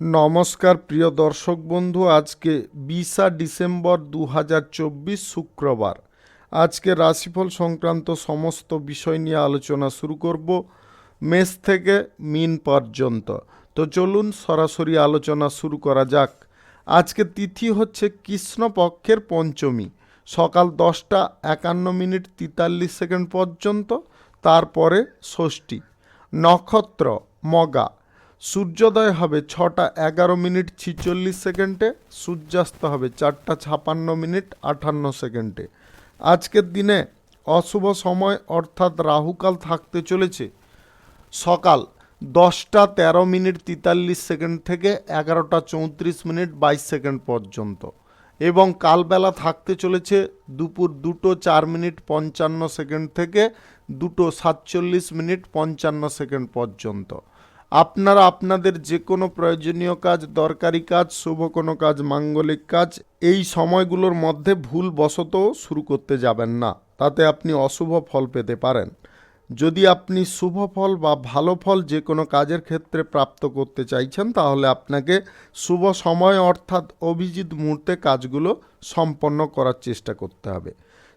নমস্কার প্রিয় দর্শক বন্ধু, আজকে 20 ডিসেম্বর 2024 শুক্রবার। আজকে রাশিফল সংক্রান্ত সমস্ত বিষয় নিয়ে আলোচনা শুরু করব, মেষ থেকে মীন পর্যন্ত। তো চলুন সরাসরি আলোচনা শুরু করা যাক। আজকে তিথি হচ্ছে কৃষ্ণপক্ষের পঞ্চমী, সকাল 10:51 পর্যন্ত, তারপরে ষষ্ঠী। নক্ষত্র মগা। সূর্যোদয় হবে 6:11 সূর্যাস্ত হবে 4:56 আজকের দিনে অশুভ সময় অর্থাৎ রাহুকাল থাকতে চলেছে সকাল 10:13 থেকে 11:34 পর্যন্ত, এবং কালবেলা থাকতে চলেছে দুপুর 2:04 থেকে 2:47 পর্যন্ত। আপনারা আপনাদের যে কোনো প্রয়োজনীয় কাজ, দরকারি কাজ, শুভ কোনো কাজ, মাঙ্গলিক কাজ এই সময়গুলোর মধ্যে ভুলবশত শুরু করতে যাবেন না, তাতে আপনি অশুভ ফল পেতে পারেন। যদি আপনি শুভ ফল বা ভালো ফল যে কোনো কাজের ক্ষেত্রে প্রাপ্ত করতে চাইছেন, তাহলে আপনাকে শুভ সময় অর্থাৎ অভিজিৎ মুহূর্তে কাজগুলো সম্পন্ন করার চেষ্টা করতে হবে।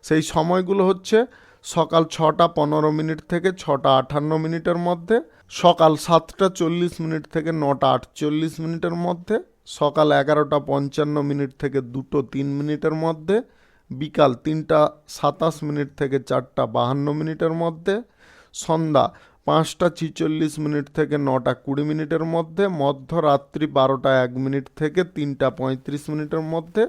সেই সময়গুলো হচ্ছে সকাল 6:15 থেকে 6:58 মধ্যে, সকাল 7:40 থেকে 9:48 মধ্যে, সকাল 11:55 থেকে 2:03 মধ্যে, বিকাল 3:27 থেকে 4:52 মধ্যে, সন্ধ্যা 5:46 থেকে 9:20 মধ্যে, মধ্যরাত্রি 12:01 থেকে 3:35 মধ্যে,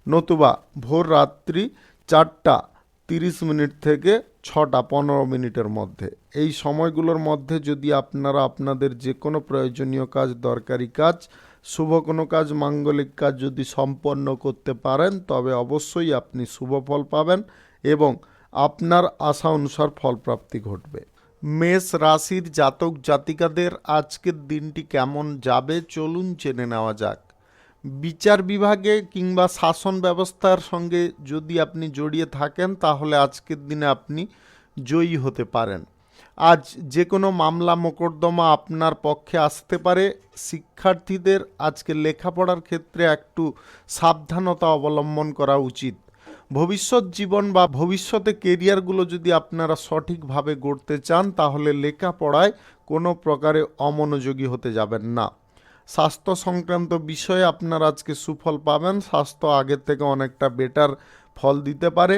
নতুবা ভোর রাত্রি 4:30 থেকে 6:15 মধ্যে। এই সময়গুলোর মধ্যে যদি আপনারা আপনাদের যে কোনো প্রয়োজনীয় কাজ, দরকারি কাজ, শুভ কোনো কাজ, মাঙ্গলিক কাজ যদি সম্পন্ন করতে পারেন, তবে অবশ্যই আপনি শুভ ফল পাবেন এবং আপনার আশা অনুসার ফলপ্রাপ্তি ঘটবে। মেষ রাশির জাতক জাতিকাদের আজকের দিনটি কেমন যাবে চলুন জেনে নেওয়া যাক। বিচার বিভাগে কিংবা শাসন ব্যবস্থার সঙ্গে যদি আপনি জড়িয়ে থাকেন, তাহলে আজকের দিনে আপনি জয়ী হতে পারেন। আজ যে কোনো মামলা মোকদ্দমা আপনার পক্ষে আসতে পারে। শিক্ষার্থীদের আজকে লেখাপড়ার ক্ষেত্রে একটু সাবধানতা অবলম্বন করা উচিত। ভবিষ্যৎ জীবন বা ভবিষ্যতে কেরিয়ারগুলো যদি আপনারা সঠিকভাবে গড়তে চান, তাহলে লেখাপড়ায় কোনো প্রকারে অমনোযোগী হতে যাবেন না। স্বাস্থ্য সংক্রান্ত বিষয়ে আপনারা আজকে সুফল পাবেন। স্বাস্থ্য আগের থেকে অনেকটা বেটার ফল দিতে পারে।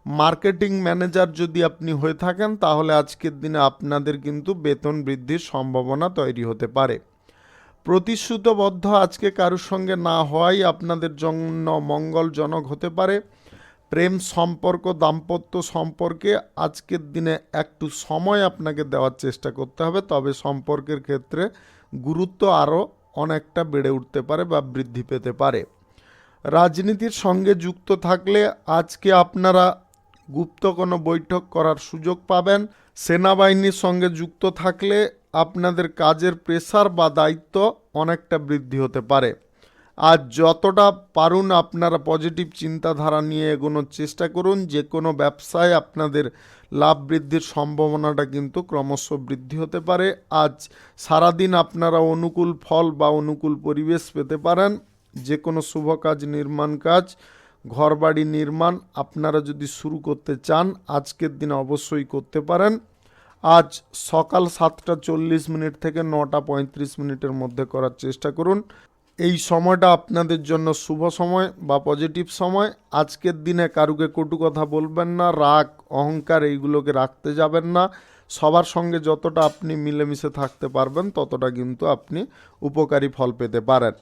মার্কেটিং ম্যানেজার যদি আপনি হয়ে থাকেন, তাহলে আজকের দিনে আপনাদের কিন্তু বেতন বৃদ্ধির সম্ভাবনা তৈরি হতে পারে। প্রতিশ্রুতবদ্ধ আজকে কারোর সঙ্গে না হওয়াই আপনাদের জন্য মঙ্গলজনক হতে পারে। প্রেম সম্পর্ক, দাম্পত্য সম্পর্কে আজকের দিনে একটু সময় আপনাকে দেওয়ার চেষ্টা করতে হবে, তবে সম্পর্কের ক্ষেত্রে গুরুত্ব আরও অনেকটা বেড়ে উঠতে পারে বা বৃদ্ধি পেতে পারে। রাজনীতির সঙ্গে যুক্ত থাকলে আজকে আপনারা গুপ্ত কোনো বৈঠক করার সুযোগ পাবেন। সেনাবাহিনীর সঙ্গে যুক্ত থাকলে আপনাদের কাজের প্রেসার বা দায়িত্ব অনেকটা বৃদ্ধি হতে পারে। আজ যতটা পারুন আপনারা পজিটিভ চিন্তাধারা নিয়ে এগোনোর চেষ্টা করুন। যে কোনো ব্যবসায় আপনাদের লাভ বৃদ্ধির সম্ভাবনাটা কিন্তু ক্রমশ বৃদ্ধি হতে পারে। আজ সারাদিন আপনারা অনুকূল ফল বা অনুকূল পরিবেশ পেতে পারেন। যে কোনো শুভ কাজ, নির্মাণ কাজ, ঘরবাড়ি নির্মাণ আপনারা যদি শুরু করতে চান, আজকের দিনে অবশ্যই করতে পারেন। আজ সকাল 7:40 থেকে 9:35 মধ্যে করার চেষ্টা করুন। এই সময়টা আপনাদের জন্য শুভ সময় বা পজিটিভ সময়। আজকের দিনে কারুকে কটু কথা বলবেন না, রাগ অহংকার এইগুলোকে রাখতে যাবেন না। সবার সঙ্গে যতটা আপনি মিলেমিশে থাকতে পারবেন, ততটা কিন্তু আপনি উপকারী ফল পেতে পারেন।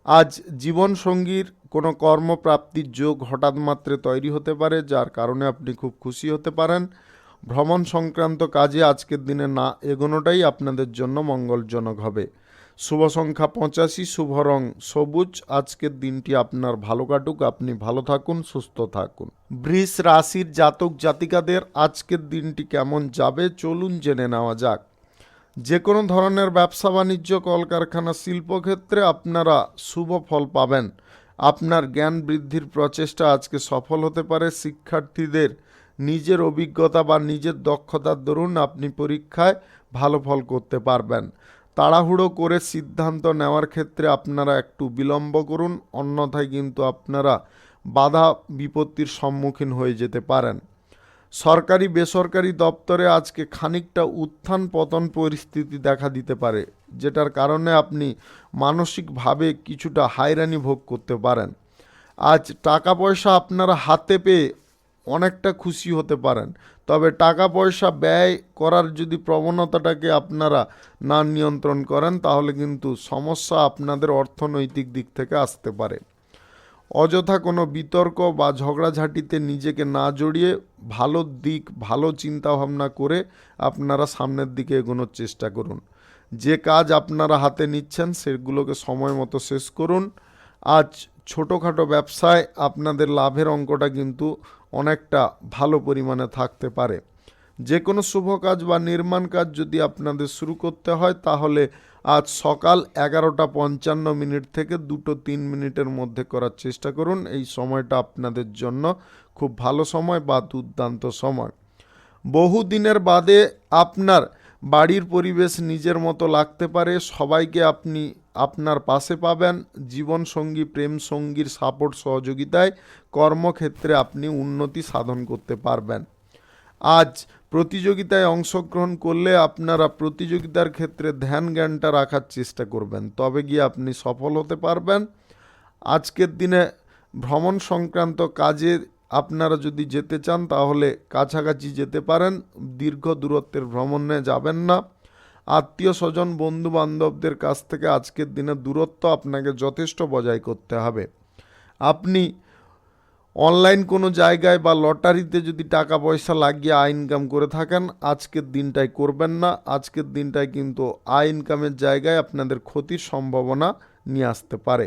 আজ জীবনসঙ্গীর কোনো কর্মপ্রাপ্তির যোগ হঠাৎ মাত্রে তৈরি হতে পারে, যার কারণে আপনি খুব খুশি হতে পারেন। ভ্রমণ সংক্রান্ত কাজে আজকের দিনে না এগোনোটাই আপনাদের জন্য মঙ্গলজনক হবে। শুভ সংখ্যা 85, শুভ রং সবুজ। আজকের দিনটি আপনার ভালো কাটুক, আপনি ভালো থাকুন, সুস্থ থাকুন। বৃষ রাশির জাতক জাতিকাদের আজকের দিনটি কেমন যাবে চলুন জেনে নেওয়া যাক। যে কোনো ধরনের ব্যবসা বাণিজ্য, কলকারখানা, শিল্পক্ষেত্রে আপনারা শুভ ফল পাবেন। আপনার জ্ঞান বৃদ্ধির প্রচেষ্টা আজকে সফল হতে পারে। শিক্ষার্থীদের নিজের অভিজ্ঞতা বা নিজের দক্ষতার দরুন আপনি পরীক্ষায় ভালো ফল করতে পারবেন। তাড়াহুড়ো করে সিদ্ধান্ত নেওয়ার ক্ষেত্রে আপনারা একটু বিলম্ব করুন, অন্যথায় কিন্তু আপনারা বাধা বিপত্তির সম্মুখীন হয়ে যেতে পারেন। সরকারি বেসরকারি দপ্তরে আজকে খানিকটা উত্থান পতন পরিস্থিতি দেখা দিতে পারে, যেটার কারণে আপনি মানসিকভাবে কিছুটা হয়রানি ভোগ করতে পারেন। আজ টাকা পয়সা আপনারা হাতে পেয়ে অনেকটা খুশি হতে পারেন, তবে টাকা পয়সা ব্যয় করার যদি প্রবণতাটাকে আপনারা না নিয়ন্ত্রণ করেন তাহলে কিন্তু সমস্যা আপনাদের অর্থনৈতিক দিক থেকে আসতে পারে। অযথা কোনো বিতর্ক বা ঝগড়াঝাটিতে নিজেকে না জড়িয়ে ভালো দিক, ভালো চিন্তাভাবনা করে আপনারা সামনের দিকে এগোনোর চেষ্টা করুন। যে কাজ আপনারা হাতে নিচ্ছেন সেগুলোকে সময় মতো শেষ করুন। আজ ছোটোখাটো ব্যবসায় আপনাদের লাভের অঙ্কটা কিন্তু অনেকটা ভালো পরিমাণে থাকতে পারে। যে কোনো শুভ কাজ বা নির্মাণ কাজ যদি আপনাদের শুরু করতে হয় তাহলে আজ সকাল 11:55 থেকে 2:03 মধ্যে করার চেষ্টা করুন। এই সময়টা আপনাদের জন্য খুব ভালো সময় বা দুর্দান্ত সময়। বহু দিনের বাদে আপনার বাড়ির পরিবেশ নিজের মতো লাগতে পারে, সবাইকে আপনি আপনার পাশে পাবেন। জীবনসঙ্গী, প্রেম সঙ্গীর সাপোর্ট সহযোগিতায় কর্মক্ষেত্রে আপনি উন্নতি সাধন করতে পারবেন। আজ প্রতিযোগিতায় অংশগ্রহণ করলে আপনারা প্রতিযোগিতার ক্ষেত্রে ধ্যান জ্ঞানটা রাখার চেষ্টা করবেন, তবে গিয়ে আপনি সফল হতে পারবেন। আজকের দিনে ভ্রমণ সংক্রান্ত কাজে আপনারা যদি যেতে চান তাহলে কাছাকাছি যেতে পারেন, দীর্ঘ দূরত্বের ভ্রমণে যাবেন না। আত্মীয় স্বজন, বন্ধু বান্ধবদের কাছ থেকে আজকের দিনে দূরত্ব আপনাকে যথেষ্ট বজায় করতে হবে। আপনি অনলাইন কোনো জায়গায় বা লটারিতে যদি টাকা পয়সা লাগিয়ে আয় ইনকাম করে থাকেন আজকের দিনটাই করবেন না। আজকের দিনটায় কিন্তু আয় ইনকামের জায়গায় আপনাদের ক্ষতির সম্ভাবনা নিয়ে আসতে পারে।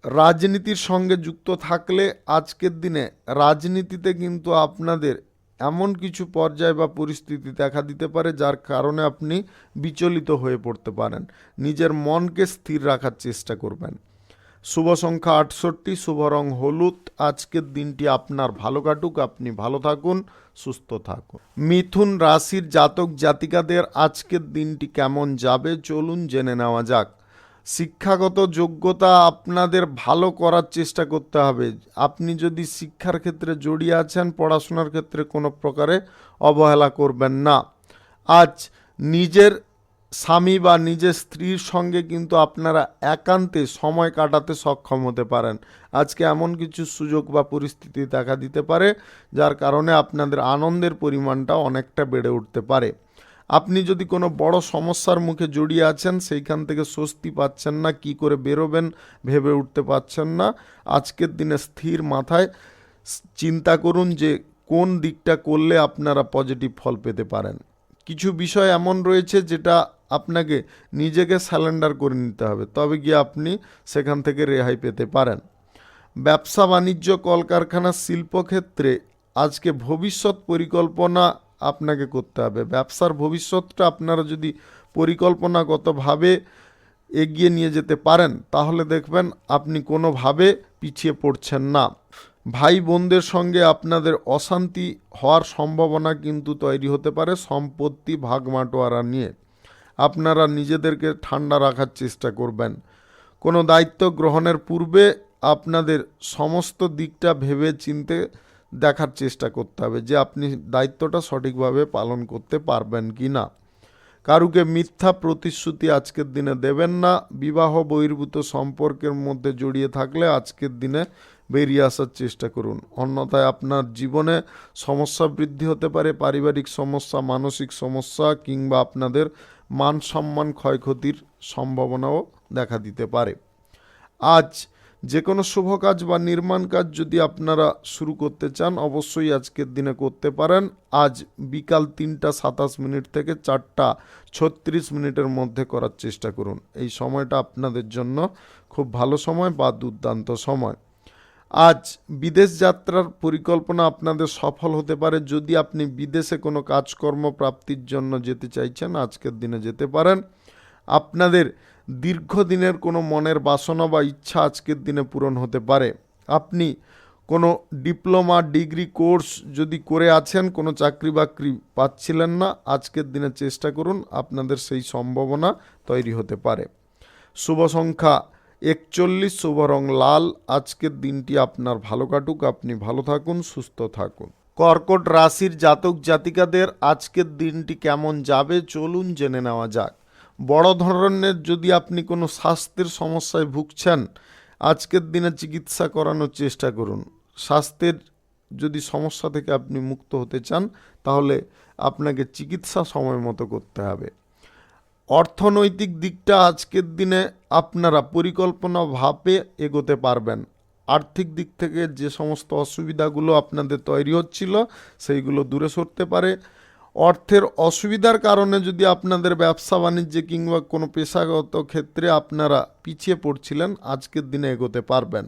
রাজনীতির সঙ্গে যুক্ত থাকলে আজকের দিনে রাজনীতিতে কিন্তু আপনাদের এমন কিছু পর্যায় বা পরিস্থিতি দেখা দিতে পারে যার কারণে আপনি বিচলিত হয়ে পড়তে পারেন। নিজের মনকে স্থির রাখার চেষ্টা করবেন। শুভ সংখ্যা 68, শুভ রং হলুদ। আজকের দিনটি আপনার ভালো কাটুক, আপনি ভালো থাকুন, সুস্থ থাকুন। মিথুন রাশির জাতক জাতিকাদের আজকের দিনটি কেমন যাবে চলুন জেনে নেওয়া যাক। শিক্ষাগত যোগ্যতা আপনাদের ভালো করার চেষ্টা করতে হবে। আপনি যদি শিক্ষার ক্ষেত্রে জড়িয়ে আছেন, পড়াশোনার ক্ষেত্রে কোনো প্রকারে অবহেলা করবেন না। আজ নিজের স্বামী বা নিজের স্ত্রীর সঙ্গে কিন্তু আপনারা একান্তে সময় কাটাতে সক্ষম হতে পারেন। আজকে এমন কিছু সুযোগ বা পরিস্থিতি দেখা দিতে পারে যার কারণে আপনাদের আনন্দের পরিমাণটা অনেকটা বেড়ে উঠতে পারে। আপনি যদি কোনো বড় সমস্যার মুখে জড়িয়ে আছেন, সেইখান থেকে স্বস্তি পাচ্ছেন না, কি করে বেরোবেন ভেবে উঠতে পারছেন না, আজকের দিনে স্থির মাথায় চিন্তা করুন যে কোন দিকটা করলে আপনারা পজিটিভ ফল পেতে পারেন। কিছু বিষয় এমন রয়েছে যেটা আপনাকে নিজেকে স্যালেন্ডার করে নিতে হবে, তবে গিয়ে আপনি সেখান থেকে রেহাই পেতে পারেন। ব্যবসা বাণিজ্য, কলকারখানা, শিল্পক্ষেত্রে আজকে ভবিষ্যৎ পরিকল্পনা আপনাকে করতে হবে। ব্যবসার ভবিষ্যৎটা আপনারা যদি পরিকল্পনাগতভাবে এগিয়ে নিয়ে যেতে পারেন তাহলে দেখবেন আপনি কোনোভাবে পিছিয়ে পড়ছেন না। ভাই বোনদের সঙ্গে আপনাদের অশান্তি হওয়ার সম্ভাবনা কিন্তু তৈরি হতে পারে সম্পত্তি ভাগবাটোয়ারা নিয়ে। আপনারা নিজেদেরকে ঠান্ডা রাখার চেষ্টা করবেন। কোনো দায়িত্ব গ্রহণের পূর্বে আপনাদের সমস্ত দিকটা ভেবে চিন্তে দেখার চেষ্টা করতে হবে যে আপনি দায়িত্বটা সঠিকভাবে পালন করতে পারবেন কি না। কারুকে মিথ্যা প্রতিশ্রুতি আজকের দিনে দেবেন না। বিবাহ বহির্ভূত সম্পর্কের মধ্যে জড়িয়ে থাকলে আজকের দিনে বেরিয়ে আসার চেষ্টা করুন, অন্যথায় আপনার জীবনে সমস্যা বৃদ্ধি হতে পারে, পারিবারিক সমস্যা, মানসিক সমস্যা কিংবা আপনাদের মান সম্মান ক্ষয়ক্ষতির সম্ভাবনাও দেখা দিতে পারে। আজ যে কোনো শুভ কাজ বা নির্মাণ কাজ যদি আপনারা শুরু করতে চান অবশ্যই আজকের দিনে করতে পারেন। আজ বিকাল 3:27 থেকে 4:36 মধ্যে করার চেষ্টা করুন। এই সময়টা আপনাদের জন্য খুব ভালো সময় বা দুর্দান্ত সময়। আজ বিদেশ যাত্রার পরিকল্পনা আপনাদের সফল হতে পারে। যদি আপনি বিদেশে কোনো কাজকর্ম প্রাপ্তির জন্য যেতে চাইছেন আজকের দিনে যেতে পারেন। আপনাদের দীর্ঘদিনের কোনো মনের বাসনা বা ইচ্ছা আজকের দিনে পূরণ হতে পারে। আপনি কোনো ডিপ্লোমা ডিগ্রি কোর্স যদি করে আছেন, কোনো চাকরি বাকরি পাচ্ছিলেন না, আজকের দিনে চেষ্টা করুন, আপনাদের সেই সম্ভাবনা তৈরি হতে পারে। শুভ সংখ্যা 41, শুভ রং লাল। আজকের দিনটি আপনার ভালো কাটুক, আপনি ভালো থাকুন, সুস্থ থাকুন। কর্কট রাশির জাতক জাতিকাদের আজকের দিনটি কেমন যাবে চলুন জেনে নেওয়া যাক। বড় ধরনের যদি আপনি কোনো স্বাস্থ্যের সমস্যায় ভুগছেন, আজকের দিনে চিকিৎসা করানোর চেষ্টা করুন। স্বাস্থ্যের যদি সমস্যা থেকে আপনি মুক্ত হতে চান, তাহলে আপনাকে চিকিৎসা সময় মতো করতে হবে। অর্থনৈতিক দিকটা আজকের দিনে আপনারা পরিকল্পনাভাবে এগোতে পারবেন। আর্থিক দিক থেকে যে সমস্ত অসুবিধাগুলো আপনাদের তৈরি হচ্ছিল, সেইগুলো দূরে সরতে পারে। অর্থের অসুবিধার কারণে যদি আপনাদের ব্যবসা বাণিজ্যে কিংবা কোনো পেশাগত ক্ষেত্রে আপনারা পিছিয়ে পড়ছিলেন, আজকের দিনে এগোতে পারবেন।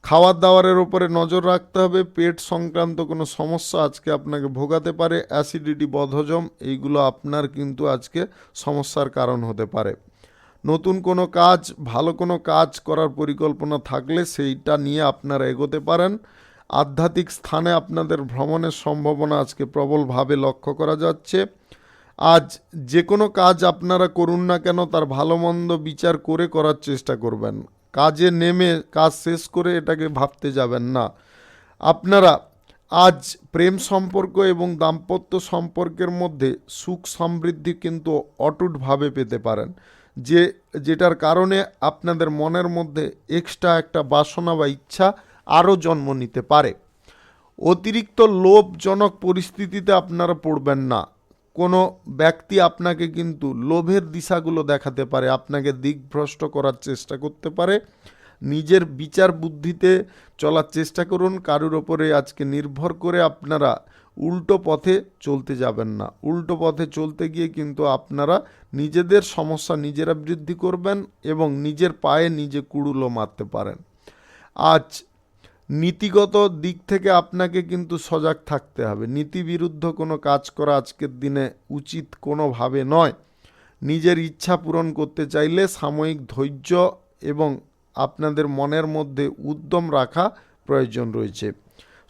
খাওয়ার দাওয়ারের ওপরে নজর রাখতে হবে। পেট সংক্রান্ত কোনো সমস্যা আজকে আপনাকে ভোগাতে পারে। অ্যাসিডিটি, বদহজম, এইগুলো আপনার কিন্তু আজকে সমস্যার কারণ হতে পারে। নতুন কোনো কাজ, ভালো কোনো কাজ করার পরিকল্পনা থাকলে সেইটা নিয়ে আপনারা এগোতে পারেন। আধ্যাত্মিক স্থানে আপনাদের ভ্রমণের সম্ভাবনা আজকে প্রবলভাবে লক্ষ্য করা যাচ্ছে। আজ যে কোনো কাজ আপনারা করুন না কেন, তার ভালো মন্দ বিচার করে করার চেষ্টা করবেন। কাজে নেমে কাজ শেষ করে এটাকে ভাবতে যাবেন না। আপনারা আজ প্রেম সম্পর্ক এবং দাম্পত্য সম্পর্কের মধ্যে সুখ সমৃদ্ধি কিন্তু অটুটভাবে পেতে পারেন, যেটার কারণে আপনাদের মনের মধ্যে এক্সট্রা একটা বাসনা বা ইচ্ছা আরও জন্ম নিতে পারে। অতিরিক্ত লোভজনক পরিস্থিতিতে আপনারা পড়বেন না। কোনো ব্যক্তি আপনাকে কিন্তু লোভের দিশাগুলো দেখাতে পারে, আপনাকে দিকভ্রষ্ট করার চেষ্টা করতে পারে। নিজের বিচার বুদ্ধিতে চলার চেষ্টা করুন। কারুর ওপরে আজকে নির্ভর করে আপনারা উল্টো পথে চলতে যাবেন না। উল্টো পথে চলতে গিয়ে কিন্তু আপনারা নিজেদের সমস্যা নিজেরা বৃদ্ধি করবেন এবং নিজের পায়ে নিজে কুড়ুলো মারতে পারেন। আজ নীতিগত দিক থেকে আপনাকে কিন্তু সজাগ থাকতে হবে। নীতি বিরুদ্ধ কোনো কাজ করা আজকের দিনে উচিত কোনোভাবে নয়। নিজের ইচ্ছা পূরণ করতে চাইলে সাময়িক ধৈর্য এবং আপনাদের মনের মধ্যে উদ্যম রাখা প্রয়োজন রয়েছে।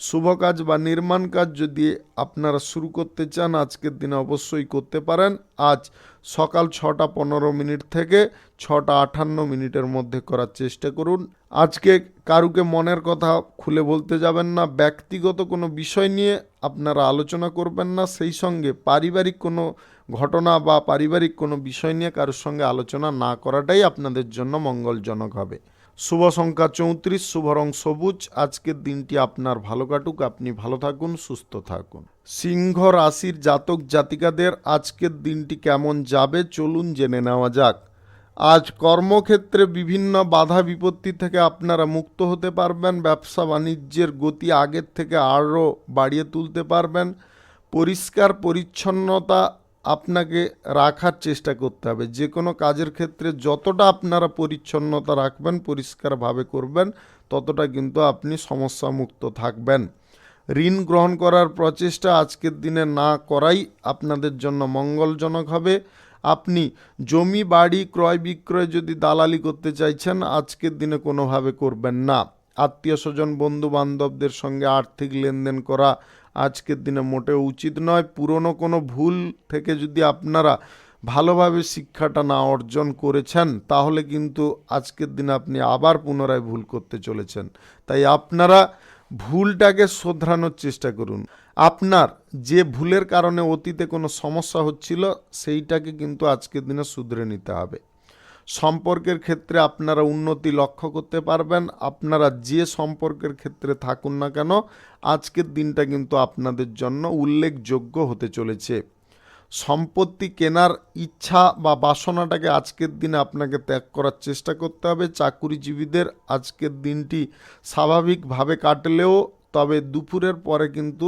শুভ কাজ বা নির্মাণ কাজ যদি আপনারা শুরু করতে চান, আজকের দিনে অবশ্যই করতে পারেন। আজ সকাল 6:15 থেকে 6:58 মধ্যে করার চেষ্টা করুন। আজকে কারুকে মনের কথা খুলে বলতে যাবেন না। ব্যক্তিগত কোনো বিষয় নিয়ে আপনারা আলোচনা করবেন না। সেই সঙ্গে পারিবারিক কোনো ঘটনা বা পারিবারিক কোনো বিষয় নিয়ে কারোর সঙ্গে আলোচনা না করাটাই আপনাদের জন্য মঙ্গলজনক হবে। শুভ সংখ্যা 34, শুভ রং সবুজ। আজকের দিনটি আপনার ভালো কাটুক, আপনি ভালো থাকুন, সুস্থ থাকুন। সিংহ রাশির জাতক জাতিকাদের আজকের দিনটি কেমন যাবে চলুন জেনে নেওয়া যাক। আজ কর্মক্ষেত্রে বিভিন্ন বাধা বিপত্তি থেকে আপনারা মুক্ত হতে পারবেন। ব্যবসা বাণিজ্যের গতি আগের থেকে আরও বাড়িয়ে তুলতে পারবেন। পরিষ্কার পরিচ্ছন্নতা আপনাকে রাখার চেষ্টা করতে হবে। যে কোনো কাজের ক্ষেত্রে যতটা আপনারা পরিচ্ছন্নতা রাখবেন, পরিষ্কারভাবে করবেন, ততটা কিন্তু আপনি সমস্যা মুক্ত থাকবেন। ঋণ গ্রহণ করার প্রচেষ্টা আজকের দিনে না করাই আপনাদের জন্য মঙ্গলজনক হবে। আপনি জমি বাড়ি ক্রয় বিক্রয় যদি দালালি করতে চাইছেন, আজকের দিনে কোনোভাবে করবেন না। আত্মীয় স্বজন বন্ধু বান্ধবদের সঙ্গে আর্থিক লেনদেন করা আজকের দিনে মোটেও উচিত নয়। পুরনো কোনো ভুল থেকে যদি আপনারা ভালোভাবে শিক্ষাটা না অর্জন করেছেন, তাহলে কিন্তু আজকের দিনে আপনি আবার পুনরায় ভুল করতে চলেছেন। তাই আপনারা ভুলটাকে শোধরানোর চেষ্টা করুন। আপনার যে ভুলের কারণে অতীতে কোনো সমস্যা হচ্ছিল, সেইটাকে কিন্তু আজকের দিনে শুধরে নিতে হবে। সম্পর্কের ক্ষেত্রে আপনারা উন্নতি লক্ষ্য করতে পারবেন। আপনারা যে সম্পর্কের ক্ষেত্রে থাকুন না কেন, আজকের দিনটা কিন্তু আপনাদের জন্য উল্লেখযোগ্য হতে চলেছে। সম্পত্তি কেনার ইচ্ছা বা বাসনাটাকে আজকের দিনে আপনাকে ত্যাগ করার চেষ্টা করতে হবে। চাকুরিজীবীদের আজকের দিনটি স্বাভাবিকভাবে কাটলেও তবে দুপুরের পরে কিন্তু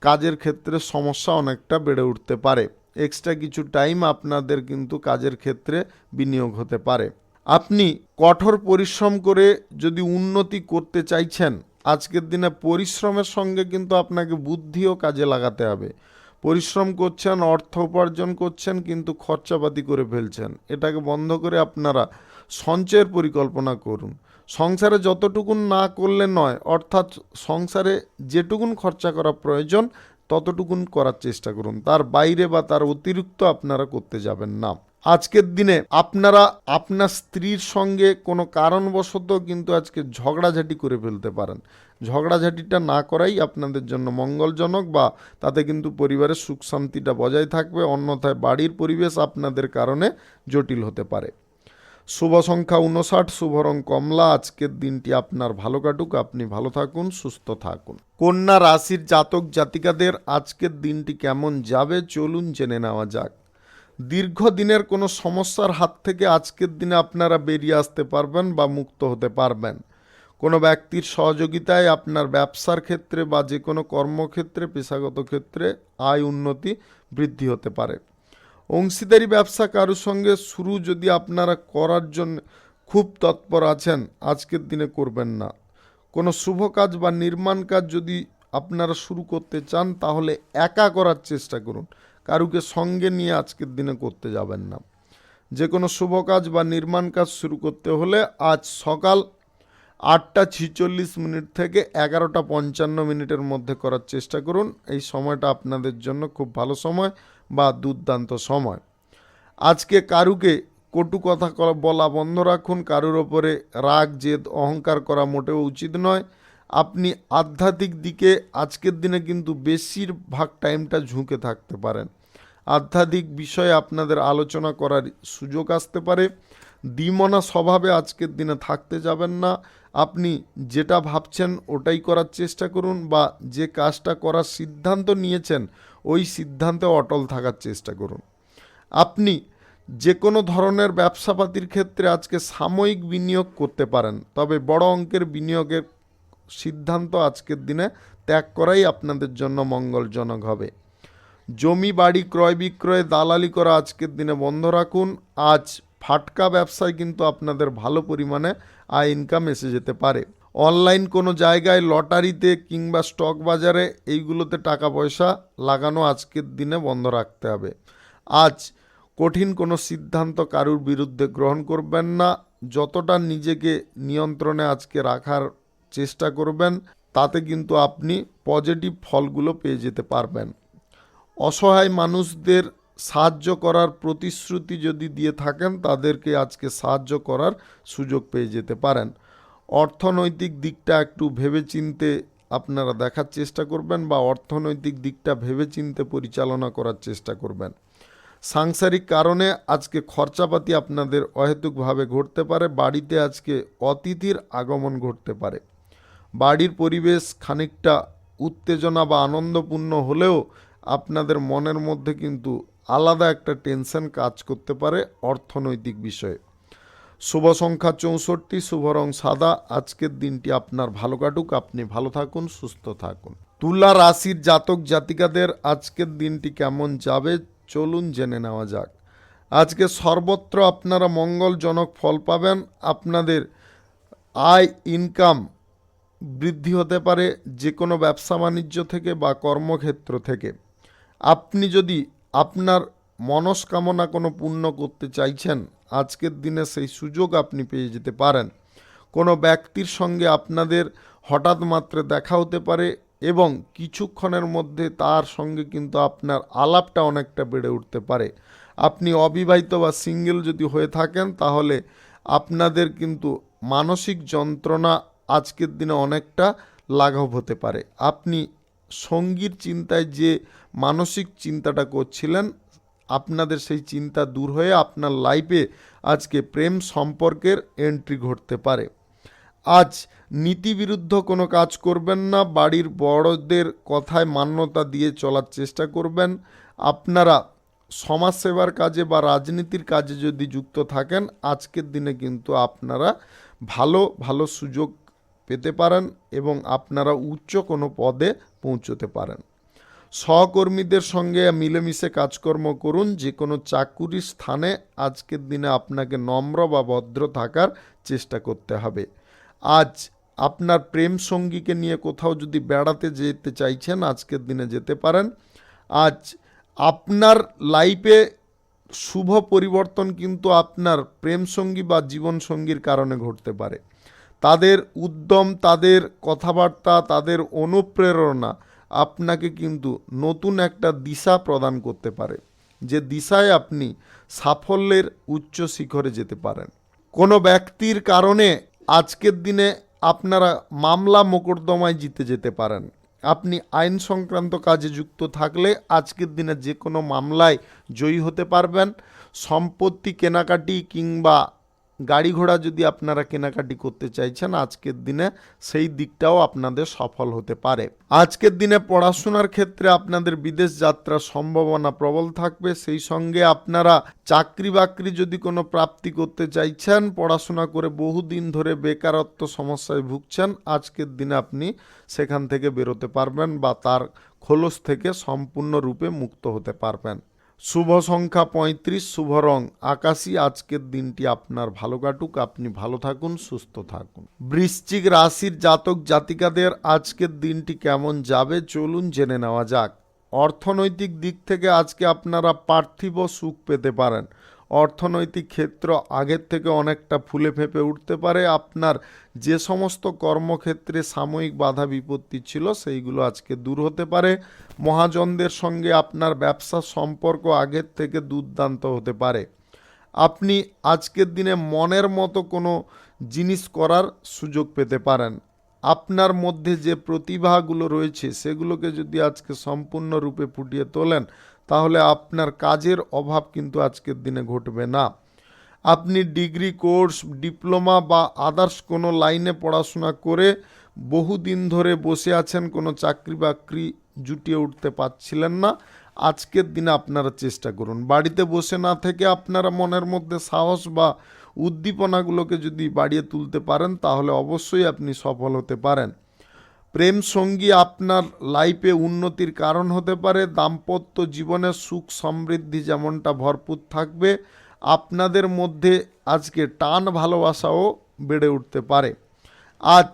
কাজের ক্ষেত্রে সমস্যা অনেকটা বেড়ে উঠতে পারে। এক্সট্রা কিছু টাইম আপনাদের কিন্তু কাজের ক্ষেত্রে বিনিয়োগ হতে পারে। আপনি কঠোর পরিশ্রম করে যদি উন্নতি করতে চাইছেন, আজকের দিনে পরিশ্রমের সঙ্গে কিন্তু আপনাকে বুদ্ধিও কাজে লাগাতে হবে। পরিশ্রম করছেন, অর্থ উপার্জন করছেন, কিন্তু খরচাপাতি করে ফেলছেন। এটাকে বন্ধ করে আপনারা সঞ্চয়ের পরিকল্পনা করুন। সংসারে যতটুকুন না করলে নয়, অর্থাৎ সংসারে যেটুকুন খরচা করা প্রয়োজন ততটুকুন করার চেষ্টা করুন, তার বাইরে বা তার অতিরিক্ত আপনারা করতে যাবেন না। আজকের দিনে আপনারা আপনার স্ত্রীর সঙ্গে কোনো কারণবশত কিন্তু আজকে ঝগড়াঝাটি করে ফেলতে পারেন। ঝগড়াঝাটিটা না করাই আপনাদের জন্য মঙ্গলজনক, বা তাতে কিন্তু পরিবারের সুখ শান্তিটা বজায় থাকবে, অন্যথায় বাড়ির পরিবেশ আপনাদের কারণে জটিল হতে পারে। শুভ সংখ্যা 59, শুভ রং কমলা। আজকের দিনটি আপনার ভালো কাটুক, আপনি ভালো থাকুন, সুস্থ থাকুন। কন্যা রাশির জাতক জাতিকাদের আজকের দিনটি কেমন যাবে চলুন জেনে নেওয়া যাক। দীর্ঘদিনের কোনো সমস্যার হাত থেকে আজকের দিনে আপনারা বেরিয়ে আসতে পারবেন বা মুক্ত হতে পারবেন। কোনো ব্যক্তির সহযোগিতায় আপনার ব্যবসার ক্ষেত্রে বা যে কোনো কর্মক্ষেত্রে, পেশাগত ক্ষেত্রে আয় উন্নতি বৃদ্ধি হতে পারে। অংশীদারি ব্যবসা কারোর সঙ্গে শুরু যদি আপনারা করার জন্য খুব তৎপর আছেন, আজকের দিনে করবেন না। কোনো শুভ কাজ বা নির্মাণ কাজ যদি আপনারা শুরু করতে চান তাহলে একা করার চেষ্টা করুন, কারুকে সঙ্গে নিয়ে আজকের দিনে করতে যাবেন না। যে কোনো শুভ কাজ বা নির্মাণ কাজ শুরু করতে হলে আজ সকাল 8:46 থেকে 11:55 মধ্যে করার চেষ্টা করুন। এই সময়টা আপনাদের জন্য খুব ভালো সময় বা দুর্দান্ত সময়। আজকে কারুকে কটু কথা বলা বন্ধ রাখুন, কারুর ওপরে রাগ জেদ অহংকার করা মোটেও উচিত নয়। আপনি আধ্যাত্মিক দিকে আজকের দিনে কিন্তু বেশিরভাগ টাইমটা ঝুঁকে থাকতে পারেন। আধ্যাত্মিক বিষয়ে আপনাদের আলোচনা করার সুযোগ আসতে পারে। দ্বিমনা স্বভাবে আজকের দিনে থাকতে যাবেন না। আপনি যেটা ভাবছেন ওটাই করার চেষ্টা করুন, বা যে কাজটা করার সিদ্ধান্ত নিয়েছেন ওই সিদ্ধান্তে অটল থাকার চেষ্টা করুন। আপনি যে কোনো ধরনের ব্যবসাপাতির ক্ষেত্রে আজকে সাময়িক বিনিয়োগ করতে পারেন, তবে বড় অঙ্কের বিনিয়োগের সিদ্ধান্ত আজকের দিনে ত্যাগ করাই আপনাদের জন্য মঙ্গলজনক হবে। জমি বাড়ি ক্রয় বিক্রয়ে দালালি করা আজকের দিনে বন্ধ রাখুন। আজ ফাটকা ব্যবসায় কিন্তু আপনাদের ভালো পরিমাণে আয় ইনকাম এসে যেতে পারে। অনলাইন কোনো জায়গায়, লটারিতে কিংবা স্টক বাজারে এইগুলোতে টাকা পয়সা লাগানো আজকের দিনে বন্ধ রাখতে হবে। আজ কঠিন কোনো সিদ্ধান্ত কারুর বিরুদ্ধে গ্রহণ করবেন না। যতটা নিজেকে নিয়ন্ত্রণে আজকে রাখার চেষ্টা করবেন, তাতে কিন্তু আপনি পজিটিভ ফলগুলো পেয়ে যেতে পারবেন। অসহায় মানুষদের সাহায্য করার প্রতিশ্রুতি যদি দিয়ে থাকেন, তাদেরকে আজকে সাহায্য করার সুযোগ পেয়ে যেতে পারেন। অর্থনৈতিক দিকটা একটু ভেবেচিন্তে আপনারা দেখার চেষ্টা করবেন, বা অর্থনৈতিক দিকটা ভেবেচিন্তে পরিচালনা করার চেষ্টা করবেন। সাংসারিক কারণে আজকে খরচাপাতি আপনাদের অহেতুকভাবে ঘটতে পারে। বাড়িতে আজকে অতিথির আগমন ঘটতে পারে। বাড়ির পরিবেশ খানিকটা উত্তেজনা বা আনন্দপূর্ণ হলেও আপনাদের মনের মধ্যে কিন্তু আলাদা একটা টেনশন কাজ করতে পারে অর্থনৈতিক বিষয়ে। শুভ সংখ্যা 64, শুভ রং সাদা। আজকের দিনটি আপনার ভালো কাটুক, আপনি ভালো থাকুন, সুস্থ থাকুন। তুলা রাশির জাতক জাতিকাদের আজকের দিনটি কেমন যাবে চলুন জেনে নেওয়া যাক। আজকে সর্বত্র আপনারা মঙ্গলজনক ফল পাবেন। আপনাদের আয় ইনকাম বৃদ্ধি হতে পারে যে কোনো ব্যবসা বাণিজ্য থেকে বা কর্মক্ষেত্র থেকে। আপনি যদি আপনার মনস্কামনা কোনো পূর্ণ করতে চাইছেন, আজকের দিনে সেই সুযোগ আপনি পেয়ে যেতে পারেন। কোনো ব্যক্তির সঙ্গে আপনাদের হঠাৎ মাত্রে দেখা হতে পারে এবং কিছুক্ষণের মধ্যে তার সঙ্গে কিন্তু আপনার আলাপটা অনেকটা বেড়ে উঠতে পারে। আপনি অবিবাহিত বা সিঙ্গেল যদি হয়ে থাকেন, তাহলে আপনাদের কিন্তু মানসিক যন্ত্রণা আজকের দিনে অনেকটা লাঘব হতে পারে। আপনি সঙ্গীর চিন্তায় যে মানসিক চিন্তাটা করছিলেন, আপনাদের সেই চিন্তা দূর হয়ে আপনার লাইফে আজকে প্রেম সম্পর্কের এন্ট্রি ঘটতে পারে। আজ নীতিবিরুদ্ধ কোনো কাজ করবেন না। বাড়ির বড়দের কথায় মান্যতা দিয়ে চলার চেষ্টা করবেন। আপনারা সমাজসেবার কাজে বা রাজনীতির কাজে যদি যুক্ত থাকেন, আজকের দিনে কিন্তু আপনারা ভালো ভালো সুযোগ পেতে পারেন এবং আপনারা উচ্চ কোনো পদে পৌঁছতে পারেন। সহকর্মীদের সঙ্গে মিলেমিশে কাজকর্ম করুন। যে কোনো চাকুরির স্থানে আজকের দিনে আপনাকে নম্র বা ভদ্র থাকার চেষ্টা করতে হবে। আজ আপনার প্রেম সঙ্গীকে নিয়ে কোথাও যদি বেড়াতে যেতে চাইছেন, আজকের দিনে যেতে পারেন। আজ আপনার লাইফে শুভ পরিবর্তন কিন্তু আপনার প্রেমসঙ্গী বা জীবনসঙ্গীর কারণে ঘটতে পারে। তাদের উদ্যম, তাদের কথাবার্তা, তাদের অনুপ্রেরণা আপনাকে কিন্তু নতুন একটা দিশা প্রদান করতে পারে, যে দিশায় আপনি সাফল্যের উচ্চ শিখরে যেতে পারেন। কোনো ব্যক্তির কারণে আজকের দিনে আপনারা মামলা মোকদ্দমায় জিতে যেতে পারেন। আপনি আইন সংক্রান্ত কাজে যুক্ত থাকলে আজকের দিনে যে কোনো মামলায় জয়ী হতে পারবেন। সম্পত্তি কেনাকাটি কিংবা গাড়ি ঘোড়া যদি আপনারা কেনাকাটি করতে চাইছেন, আজকের দিনে সেই দিকটাও আপনাদের সফল হতে পারে। আজকের দিনে পড়াশোনার ক্ষেত্রে আপনাদের বিদেশ যাত্রার সম্ভাবনা প্রবল থাকবে। সেই সঙ্গে আপনারা চাকরি বাকরি যদি কোনো প্রাপ্তি করতে চাইছেন, পড়াশোনা করে বহুদিন ধরে বেকারত্ব সমস্যায় ভুগছেন, আজকের দিনে আপনি সেখান থেকে বেরোতে পারবেন বা তার খোলস থেকে সম্পূর্ণরূপে মুক্ত হতে পারবেন। শুভ সংখ্যা 35, শুভ রং আকাশী। আজকের দিনটি আপনার ভালো কাটুক, আপনি ভালো থাকুন, সুস্থ থাকুন। বৃশ্চিক রাশির জাতক জাতিকাদের আজকের দিনটি কেমন যাবে চলুন জেনে নেওয়া যাক। অর্থনৈতিক দিক থেকে আজকে আপনারা পার্থিব সুখ পেতে পারেন। অর্থনৈতিক ক্ষেত্র আগের থেকে অনেকটা ফুলে ফেঁপে উঠতে পারে। আপনার যে সমস্ত কর্মক্ষেত্রে সাময়িক বাধা বিপত্তি ছিল সেইগুলো আজকে দূর হতে পারে। মহাজনদের সঙ্গে আপনার ব্যবসার সম্পর্ক আগের থেকে দুর্দান্ত হতে পারে। আপনি আজকের দিনে মনের মতো কোনো জিনিস করার সুযোগ পেতে পারেন। আপনার মধ্যে যে প্রতিভাগুলো রয়েছে সেগুলোকে যদি আজকে সম্পূর্ণরূপে ফুটিয়ে তোলেন, তাহলে আপনার কাজের অভাব কিন্তু আজকের দিনে ঘটবে না। আপনি ডিগ্রি কোর্স, ডিপ্লোমা বা আদার্স কোনো লাইনে পড়াশোনা করে বহুদিন ধরে বসে আছেন, কোনো চাকরি বাকরি জুটিয়ে উঠতে পারছিলেন না, আজকের দিনে আপনারা চেষ্টা করুন। বাড়িতে বসে না থেকে আপনারা মনের মধ্যে সাহস বা উদ্দীপনাগুলোকে যদি বাড়িয়ে তুলতে পারেন, তাহলে অবশ্যই আপনি সফল হতে পারেন। প্রেম সঙ্গী আপনার লাইফে উন্নতির কারণ হতে পারে। দাম্পত্য জীবনে সুখ সমৃদ্ধি যেমনটা ভরপুর থাকবে, আপনাদের মধ্যে আজকে টান ভালোবাসাও বেড়ে উঠতে পারে। আজ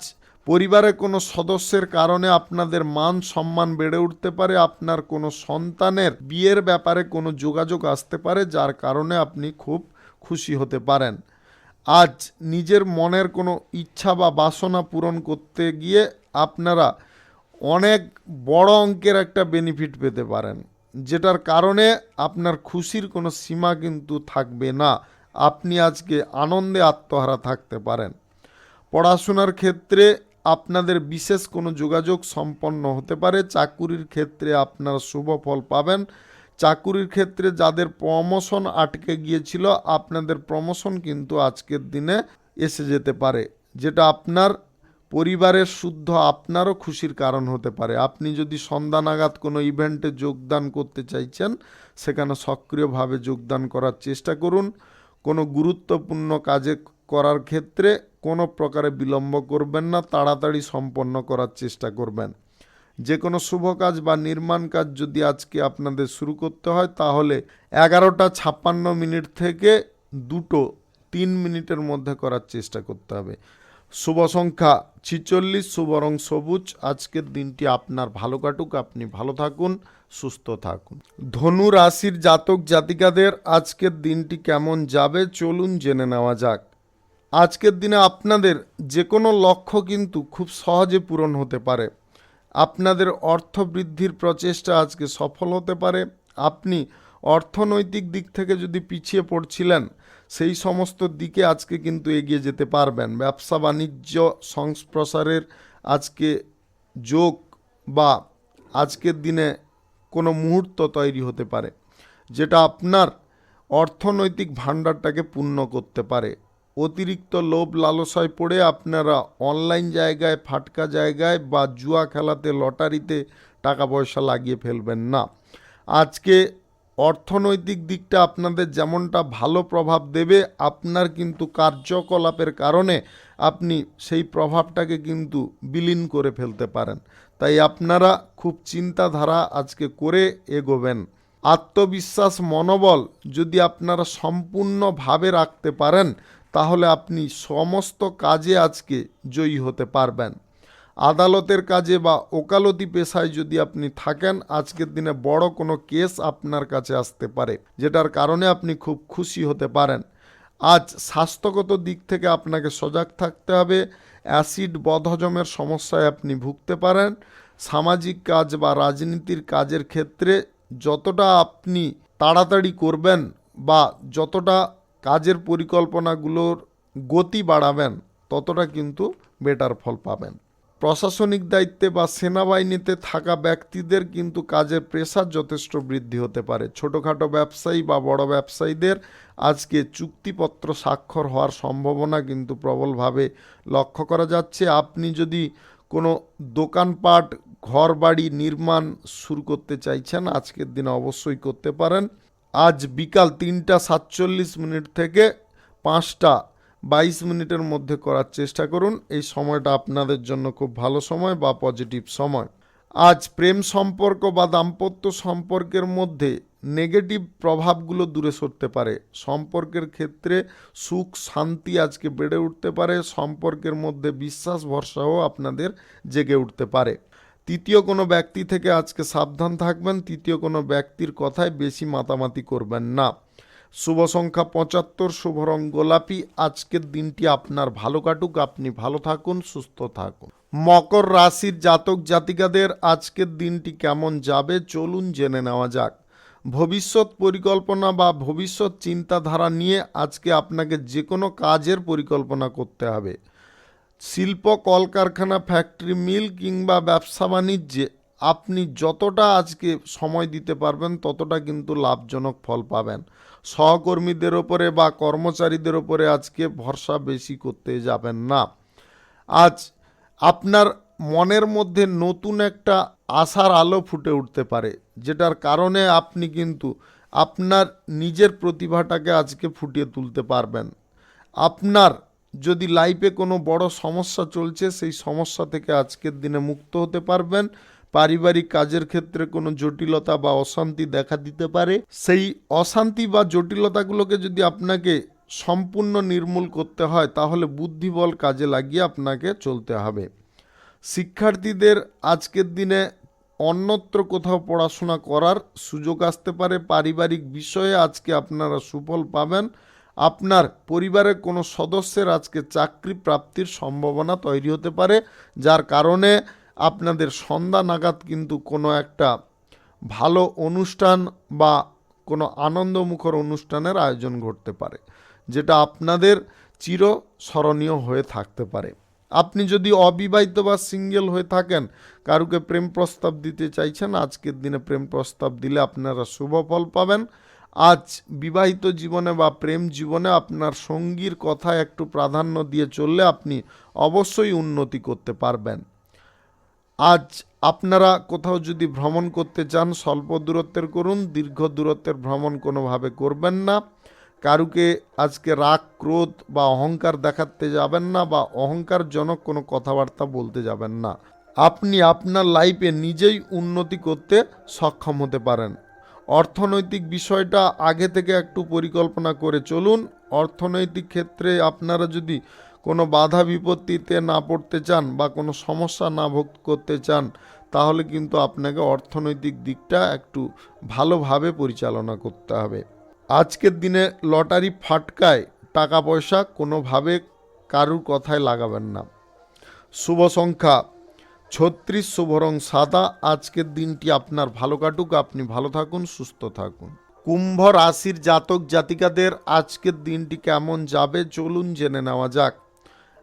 পরিবারের কোনো সদস্যের কারণে আপনাদের মান সম্মান বেড়ে উঠতে পারে। আপনার কোনো সন্তানের বিয়ের ব্যাপারে কোনো যোগাযোগ আসতে পারে, যার কারণে আপনি খুব খুশি হতে পারেন। আজ নিজের মনের কোনো ইচ্ছা বা বাসনা পূরণ করতে গিয়ে আপনারা অনেক বড় অঙ্কের একটা বেনিফিট পেতে পারেন, যেটার কারণে আপনার খুশির কোনো সীমা কিন্তু থাকবে না। আপনি আজকে আনন্দে আত্মহারা থাকতে পারেন। পড়াশোনার ক্ষেত্রে আপনাদের বিশেষ কোনো যোগাযোগ সম্পন্ন হতে পারে। চাকুরির ক্ষেত্রে আপনারা শুভ ফল পাবেন। চাকুরির ক্ষেত্রে যাদের প্রমোশন আটকে গিয়েছিল, আপনাদের প্রমোশন কিন্তু আজকের দিনে এসে যেতে পারে, যেটা আপনার পরিবারের শুদ্ধ আপনারও খুশির কারণ হতে পারে। আপনি যদি সন্ধ্যা নাগাদ কোনো ইভেন্টে যোগদান করতে চাইছেন, সেখানে সক্রিয়ভাবে যোগদান করার চেষ্টা করুন। কোনো গুরুত্বপূর্ণ কাজে করার ক্ষেত্রে কোনো প্রকারে বিলম্ব করবেন না, তাড়াতাড়ি সম্পন্ন করার চেষ্টা করবেন। যে কোনো শুভ কাজ বা নির্মাণ কাজ যদি আজকে আপনাদের শুরু করতে হয়, তাহলে 11:56 থেকে 2:03 মধ্যে করার চেষ্টা করতে হবে। শুভ সংখ্যা 46, শুভ রং সবুজ। আজকের দিনটি আপনার ভালো কাটুক, আপনি ভালো থাকুন, সুস্থ থাকুন। ধনু রাশির জাতক জাতিকাদের আজকের দিনটি কেমন যাবে চলুন জেনে নেওয়া যাক। আজকের দিনে আপনাদের যে কোনো লক্ষ্য কিন্তু খুব সহজে পূরণ হতে পারে। আপনাদের অর্থ বৃদ্ধির প্রচেষ্টা আজকে সফল হতে পারে। আপনি অর্থনৈতিক দিক থেকে যদি পিছিয়ে পড়ছিলেন, সেই সমস্ত দিকে আজকে কিন্তু এগিয়ে যেতে পারবেন। ব্যবসা বাণিজ্য সংপ্রসারের আজকে যোগ বা আজকের দিনে কোনো মুহূর্ত তৈরি হতে পারে, যেটা আপনার অর্থনৈতিক ভাণ্ডারটাকে পূর্ণ করতে পারে। অতিরিক্ত লোভ লালসায় পড়ে আপনারা অনলাইন জায়গায়, ফাটকা জায়গায় বা জুয়া খেলাতে, লটারিতে টাকা পয়সা লাগিয়ে ফেলবেন না। আজকে অর্থনৈতিক দিকটা আপনাদের যেমনটা ভালো প্রভাব দেবে, আপনার কিন্তু কার্যকলাপের কারণে আপনি সেই প্রভাবটাকে কিন্তু বিলীন করে ফেলতে পারেন। তাই আপনারা খুব চিন্তাধারা আজকে করে এগোবেন। আত্মবিশ্বাস, মনোবল যদি আপনারা সম্পূর্ণভাবে রাখতে পারেন, তাহলে আপনি সমস্ত কাজে আজকে জয়ী হতে পারবেন। আদালতের কাজে বা ওকালতি পেশায় যদি আপনি থাকেন, আজকের দিনে বড় কোনো কেস আপনার কাছে আসতে পারে, যেটার কারণে আপনি খুব খুশি হতে পারেন। আজ স্বাস্থ্যগত দিক থেকে আপনাকে সজাগ থাকতে হবে। অ্যাসিড বদহজমের সমস্যায় আপনি ভুগতে পারেন। সামাজিক কাজ বা রাজনীতির কাজের ক্ষেত্রে যতটা আপনি তাড়াতাড়ি করবেন বা যতটা কাজের পরিকল্পনাগুলোর গতি বাড়াবেন, ততটা কিন্তু বেটার ফল পাবেন। প্রশাসনিক দায়িত্বে বা সেনাবাহিনীতে থাকা ব্যক্তিদের কিন্তু কাজের প্রেশার যথেষ্ট বৃদ্ধি হতে পারে। ছোটোখাটো ব্যবসায়ী বা বড় ব্যবসায়ীদের আজকে চুক্তিপত্র স্বাক্ষর হওয়ার সম্ভাবনা কিন্তু প্রবলভাবে লক্ষ্য করা যাচ্ছে। আপনি যদি কোনো দোকানপাট, ঘর বাড়ি নির্মাণ শুরু করতে চাইছেন, আজকের দিনে অবশ্যই করতে পারেন। আজ বিকাল 3:47 থেকে 5:22 মধ্যে করার চেষ্টা করুন। এই সময়টা আপনাদের জন্য খুব ভালো সময় বা পজিটিভ সময়। আজ প্রেম সম্পর্ক বা দাম্পত্য সম্পর্কের মধ্যে নেগেটিভ প্রভাবগুলো দূরে সরতে পারে। সম্পর্কের ক্ষেত্রে সুখ শান্তি আজকে বেড়ে উঠতে পারে। সম্পর্কের মধ্যে বিশ্বাস ভরসাও আপনাদের জেগে উঠতে পারে। তৃতীয় কোনো ব্যক্তি থেকে আজকে সাবধান থাকবেন। তৃতীয় কোনো ব্যক্তির কথায় বেশি মাতামাতি করবেন না। শুভ সংখ্যা 75, শুভ রং গোলাপি। আজকের দিনটি আপনার ভালো কাটুক, আপনি ভালো থাকুন, সুস্থ থাকুন। মকর রাশির জাতক জাতিকাদের আজকের দিনটি কেমন যাবে চলুন জেনে নেওয়া যাক। ভবিষ্যৎ পরিকল্পনা বা ভবিষ্যৎ চিন্তাধারা নিয়ে আজকে আপনাকে যে কোনো কাজের পরিকল্পনা করতে হবে। শিল্প, কলকারখানা, ফ্যাক্টরি, মিল কিংবা ব্যবসা বাণিজ্যে আপনি যতটা আজকে সময় দিতে পারবেন ততটা কিন্তু লাভজনক ফল পাবেন। সহকর্মীদের ওপরে বা কর্মচারীদের ওপরে আজকে ভরসা বেশি করতে যাবেন না। আজ আপনার মনের মধ্যে নতুন একটা আশার আলো ফুটে উঠতে পারে, যেটার কারণে আপনি কিন্তু আপনার নিজের প্রতিভাটাকে আজকে ফুটিয়ে তুলতে পারবেন। আপনার যদি লাইফে কোনো বড় সমস্যা চলছে, সেই সমস্যা থেকে আজকের দিনে মুক্ত হতে পারবেন। পারিবারিক কাজের ক্ষেত্রে কোনো জটিলতা বা অশান্তি দেখা দিতে পারে। সেই অশান্তি বা জটিলতাগুলোকে যদি আপনাকে সম্পূর্ণ নির্মূল করতে হয়, তাহলে বুদ্ধিবল কাজে লাগিয়ে আপনাকে চলতে হবে। শিক্ষার্থীদের আজকের দিনে অন্যত্র কোথাও পড়াশোনা করার সুযোগ আসতে পারে। পারিবারিক বিষয়ে আজকে আপনারা সুফল পাবেন। আপনার পরিবারের কোনো সদস্যের আজকে চাকরি প্রাপ্তির সম্ভাবনা তৈরি হতে পারে, যার কারণে আপনাদের সন্ধ্যা নাগাদ কিন্তু কোনো একটা ভালো অনুষ্ঠান বা কোনো আনন্দমুখর অনুষ্ঠানের আয়োজন ঘটতে পারে, যেটা আপনাদের চিরস্মরণীয় হয়ে থাকতে পারে। আপনি যদি অবিবাহিত বা সিঙ্গেল হয়ে থাকেন, কারুকে প্রেম প্রস্তাব দিতে চাইছেন, আজকের দিনে প্রেম প্রস্তাব দিলে আপনারা শুভ ফল পাবেন। আজ বিবাহিত জীবনে বা প্রেম জীবনে আপনার সঙ্গীর কথায় একটু প্রাধান্য দিয়ে চললে আপনি অবশ্যই উন্নতি করতে পারবেন। আজ আপনারা কোথাও যদি ভ্রমণ করতে চান, স্বল্প দূরত্বের করুন, দীর্ঘ দূরত্বের ভ্রমণ কোনোভাবে করবেন না। কারুকে আজকে রাগ, ক্রোধ বা অহংকার দেখাতে যাবেন না, বা অহংকারজনক কোনো কথাবার্তা বলতে যাবেন না। আপনি আপনার লাইফে নিজেই উন্নতি করতে সক্ষম হতে পারেন। অর্থনৈতিক বিষয়টা আগে থেকে একটু পরিকল্পনা করে চলুন। অর্থনৈতিক ক্ষেত্রে আপনারা যদি কোনো বাধা বিপত্তিতে না পড়তে চান বা কোনো সমস্যা না ভোগ করতে চান, তাহলে কিন্তু আপনাকে অর্থনৈতিক দিকটা একটু ভালোভাবে পরিচালনা করতে হবে। আজকের দিনে লটারি ফাটকায় টাকা পয়সা কোনোভাবে কারুর কথায় লাগাবেন না। শুভ সংখ্যা 36, শুভ রং সাদা। আজকের দিনটি আপনার ভালো কাটুক, আপনি ভালো থাকুন, সুস্থ থাকুন। কুম্ভ রাশির জাতক জাতিকাদের আজকের দিনটি কেমন যাবে চলুন জেনে নেওয়া যাক।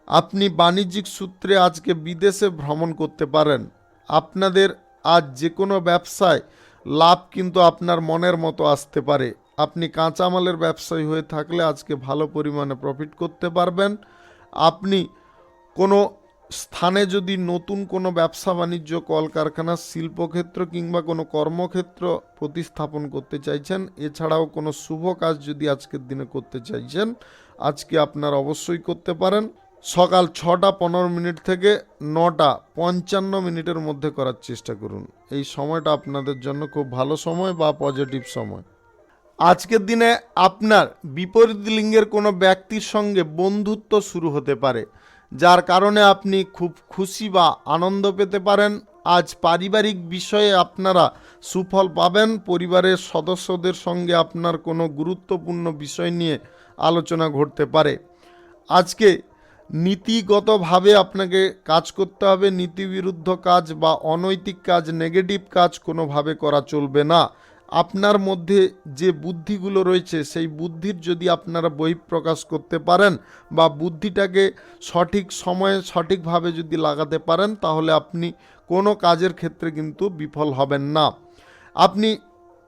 আপনি বাণিজ্যিক সূত্রে আজকে বিদেশে ভ্রমণ করতে পারেন। আপনাদের আজ যে কোনো ব্যবসায় লাভ কিন্তু আপনার মনের মতো আসতে পারে। আপনি কাঁচামালের ব্যবসায়ী হয়ে থাকলে আজকে ভালো পরিমাণে প্রফিট করতে পারবেন। আপনি কোনো স্থানে যদি নতুন কোনো ব্যবসা বাণিজ্য, কলকারখানা, শিল্পক্ষেত্র কিংবা কোনো কর্মক্ষেত্র প্রতিস্থাপন করতে চাইছেন, এছাড়াও কোনো শুভ কাজ যদি আজকের দিনে করতে চাইছেন, আজকে আপনারা অবশ্যই করতে পারেন। সকাল 6:15 থেকে 9:55 মধ্যে করার চেষ্টা করুন। এই সময়টা আপনাদের জন্য খুব ভালো সময় বা পজিটিভ সময়। আজকের দিনে আপনার বিপরীত লিঙ্গের কোনো ব্যক্তির সঙ্গে বন্ধুত্ব শুরু হতে পারে, যার কারণে আপনি খুব খুশি বা আনন্দ পেতে পারেন। আজ পারিবারিক বিষয়ে আপনারা সুফল পাবেন। পরিবারের সদস্যদের সঙ্গে আপনার কোনো গুরুত্বপূর্ণ বিষয় নিয়ে আলোচনা ঘটতে পারে। আজকে নীতিগতভাবে আপনাকে কাজ করতে হবে। নীতিবিরুদ্ধ কাজ বা অনৈতিক কাজ, নেগেটিভ কাজ কোনোভাবে করা চলবে না। আপনার মধ্যে যে বুদ্ধিগুলো রয়েছে সেই বুদ্ধির যদি আপনারা বহিঃপ্রকাশ করতে পারেন বা বুদ্ধিটাকে সঠিক সময়ে সঠিকভাবে যদি লাগাতে পারেন, তাহলে আপনি কোনো কাজের ক্ষেত্রে কিন্তু বিফল হবেন না। আপনি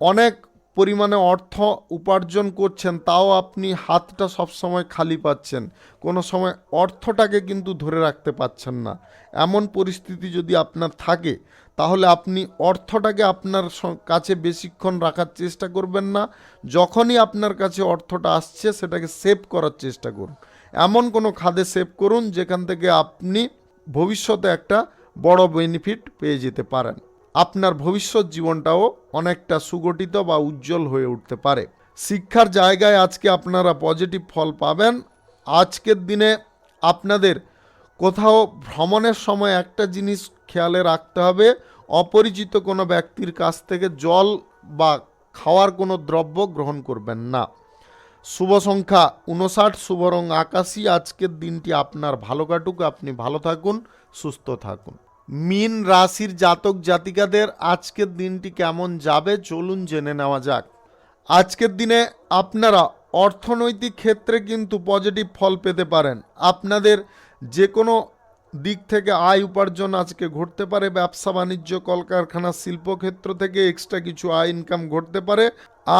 অনেক পরিমাণে অর্থ উপার্জন করছেন, তাও আপনি হাতটা সবসময় খালি পাচ্ছেন, কোনো সময় অর্থটাকে কিন্তু ধরে রাখতে পাচ্ছেন না। এমন পরিস্থিতি যদি আপনার থাকে, তাহলে আপনি অর্থটাকে আপনার কাছে বেশিক্ষণ রাখার চেষ্টা করবেন না। যখনই আপনার কাছে অর্থটা আসছে সেটাকে সেভ করার চেষ্টা করুন। এমন কোনো খাতে সেভ করুন যেখান থেকে আপনি ভবিষ্যতে একটা বড় বেনিফিট পেয়ে যেতে পারেন। আপনার ভবিষ্যৎ জীবনটাও অনেকটা সুগঠিত বা উজ্জ্বল হয়ে উঠতে পারে। শিক্ষার জায়গায় আজকে আপনারা পজিটিভ ফল পাবেন। আজকের দিনে আপনাদের কোথাও ভ্রমণের সময় একটা জিনিস খেয়ালে রাখতে হবে, অপরিচিত কোনো ব্যক্তির কাছ থেকে জল বা খাওয়ার কোনো দ্রব্য গ্রহণ করবেন না। শুভ সংখ্যা 59, শুভ রং আকাশী। আজকের দিনটি আপনার ভালো কাটুক, আপনি ভালো থাকুন, সুস্থ থাকুন। মীন রাশির জাতক জাতিকাদের আজকের দিনটি কেমন যাবে চলুন জেনে নেওয়া যাক। আজকের দিনে আপনারা অর্থনৈতিক ক্ষেত্রে কিন্তু পজিটিভ ফল পেতে পারেন। আপনাদের যে কোনো দিক থেকে আয় উপার্জন আজকে ঘটতে পারে। ব্যবসা বাণিজ্য, কলকারখানা, শিল্পক্ষেত্র থেকে এক্সট্রা কিছু আয় ইনকাম ঘটতে পারে।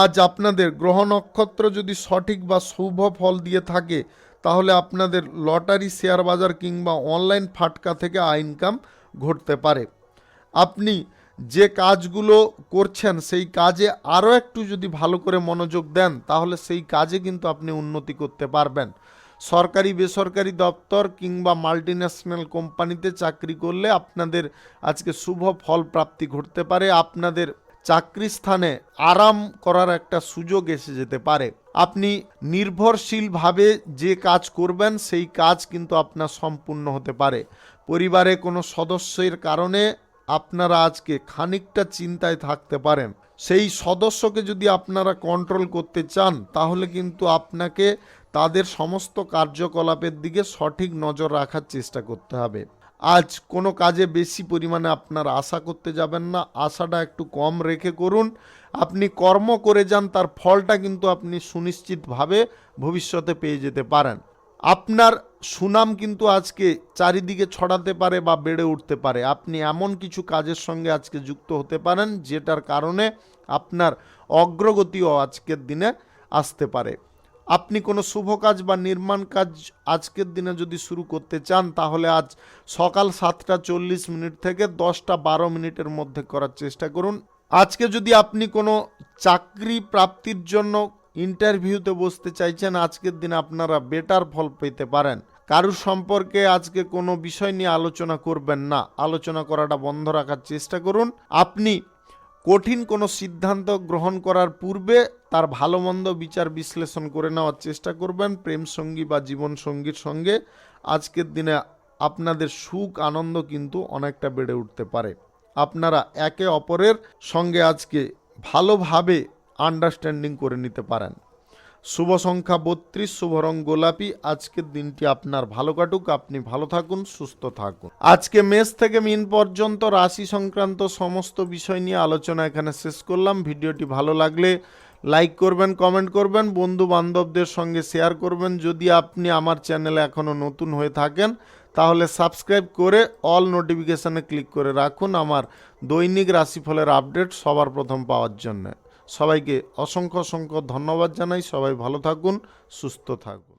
আজ আপনাদের গ্রহ নক্ষত্র যদি সঠিক বা শুভ ফল দিয়ে থাকে, তাহলে আপনাদের লটারি, শেয়ার বাজার কিংবা অনলাইন ফাটকা থেকে আয় ইনকাম ঘটতে পারে। আপনি যে কাজগুলো করছেন সেই কাজে আরও একটু যদি ভালো করে মনোযোগ দেন, তাহলে সেই কাজে কিন্তু আপনি উন্নতি করতে পারবেন। সরকারি বেসরকারি দপ্তর কিংবা মাল্টিন্যাশনাল কোম্পানিতে চাকরি করলে আপনাদের আজকে শুভ ফল প্রাপ্তি ঘটতে পারে। আপনাদের চাকরি স্থানে আরাম করার একটা সুযোগ এসে যেতে পারে। আপনি নির্ভরশীলভাবে যে কাজ করবেন সেই কাজ কিন্তু আপনার সম্পূর্ণ হতে পারে। পরিবারে কোনো সদস্যের কারণে আপনারা আজকে খানিকটা চিন্তায় থাকতে পারেন। সেই সদস্যকে যদি আপনারা কন্ট্রোল করতে চান, তাহলে কিন্তু আপনাকে তাদের সমস্ত কার্যকলাপের দিকে সঠিক নজর রাখার চেষ্টা করতে হবে। আজ কোনো কাজে বেশি পরিমাণে আপনারা আশা করতে যাবেন না, আশাটা একটু কম রেখে করুন। আপনি কর্ম করে যান, তার ফলটা কিন্তু আপনি সুনিশ্চিতভাবে ভবিষ্যতে পেয়ে যেতে পারেন। আপনার সুনাম কিন্তু আজকে চারিদিকে ছড়াতে পারে বা বেড়ে উঠতে পারে। আপনি এমন কিছু কাজের সঙ্গে আজকে যুক্ত হতে পারেন যেটার কারণে আপনার অগ্রগতিও আজকের দিনে আসতে পারে। আপনি কোনো শুভ কাজ বা নির্মাণ কাজ আজকের দিনে যদি শুরু করতে চান, তাহলে আজ সকাল 7:40 থেকে 10:12 মধ্যে করার চেষ্টা করুন। আজকে যদি আপনি কোনো চাকরি প্রাপ্তির জন্য ইন্টারভিউতে বসতে চাইছেন, আজকের দিনে আপনারা বেটার ফল পেতে পারেন। কারুর সম্পর্কে আজকে কোনো বিষয় নিয়ে আলোচনা করবেন না, আলোচনা করাটা বন্ধ রাখার চেষ্টা করুন। আপনি কঠিন কোনো সিদ্ধান্ত গ্রহণ করার পূর্বে তার ভালো মন্দ বিচার বিশ্লেষণ করে নেওয়ার চেষ্টা করবেন। প্রেম সঙ্গী বা জীবন সঙ্গীর সঙ্গে আজকের দিনে আপনাদের সুখ আনন্দ কিন্তু অনেকটা বেড়ে উঠতে পারে। আপনারা একে অপরের সঙ্গে আজকে ভালোভাবে আন্ডারস্ট্যান্ডিং করে নিতে পারেন। শুভ সংখ্যা 32, শুভ রং গোলাপি। আজকের দিনটি আপনার ভালো কাটুক, আপনি ভালো থাকুন, সুস্থ থাকুন। আজকে মেষ থেকে মীন পর্যন্ত রাশি সংক্রান্ত সমস্ত বিষয় নিয়ে আলোচনা এখানে শেষ করলাম। ভিডিওটি ভালো লাগলে লাইক করবেন, কমেন্ট করবেন, বন্ধু বান্ধবদের সঙ্গে শেয়ার করবেন। যদি আপনি আমার চ্যানেলে এখনও নতুন হয়ে থাকেন, তাহলে সাবস্ক্রাইব করে অল নোটিফিকেশানে ক্লিক করে রাখুন আমার দৈনিক রাশিফলের আপডেট সবার প্রথম পাওয়ার জন্য। সবাইকে অসংখ্য অসংখ্য ধন্যবাদ জানাই। সবাই ভালো থাকুন, সুস্থ থাকুন।